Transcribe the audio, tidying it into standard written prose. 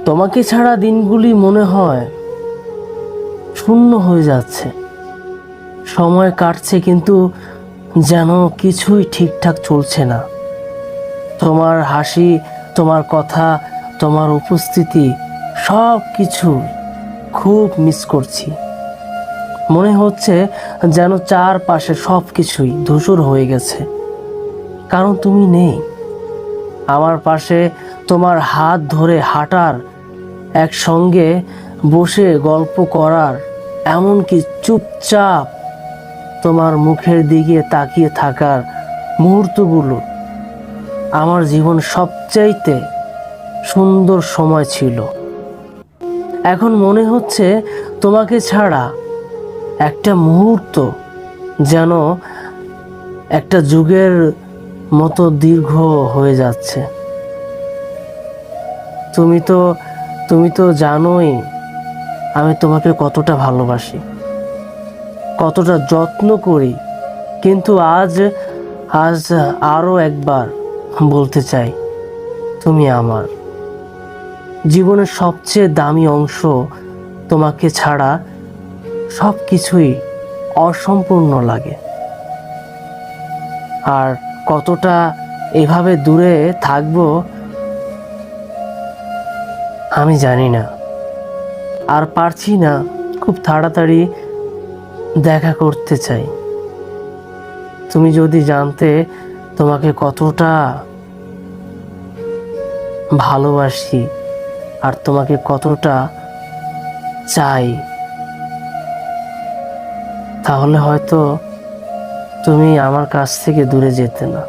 তোমাকে ছাড়া দিনগুলি মনে হয় শূন্য হয়ে যাচ্ছে। সময় কাটছে কিন্তু যেন কিছুই ঠিকঠাক চলছে না। তোমার হাসি, তোমার কথা, তোমার উপস্থিতি, সব কিছু খুব মিস করছি। মনে হচ্ছে যেন চারপাশে সব কিছুই ধূসর হয়ে গেছে, কারণ তুমি নেই আমার পাশে। তোমার হাত ধরে হাঁটার, একসঙ্গে বসে গল্প করার, এমনকি চুপচাপ তোমার মুখের দিকে তাকিয়ে থাকার মুহূর্তগুলো আমার জীবন সবচাইতে সুন্দর সময় ছিল। এখন মনে হচ্ছে তোমাকে ছাড়া একটা মুহূর্ত যেন একটা যুগের মতো দীর্ঘ হয়ে যাচ্ছে। তুমি তো জানোই আমি তোমাকে কতটা ভালোবাসি, কতটা যত্ন করি। কিন্তু আজ আজ আরও একবার বলতে চাই, তুমি আমার জীবনের সবচেয়ে দামি অংশ। তোমাকে ছাড়া সব কিছুই অসম্পূর্ণ লাগে। আর কতটা এভাবে দূরে থাকবো আমি জানি না। আর পারছি না, খুব তাড়াতাড়ি দেখা করতে চাই। তুমি যদি জানতে তোমাকে কতটা ভালোবাসি আর তোমাকে কতটা চাই, তাহলে হয়তো তুমি আমার কাছ থেকে দূরে যেতে না।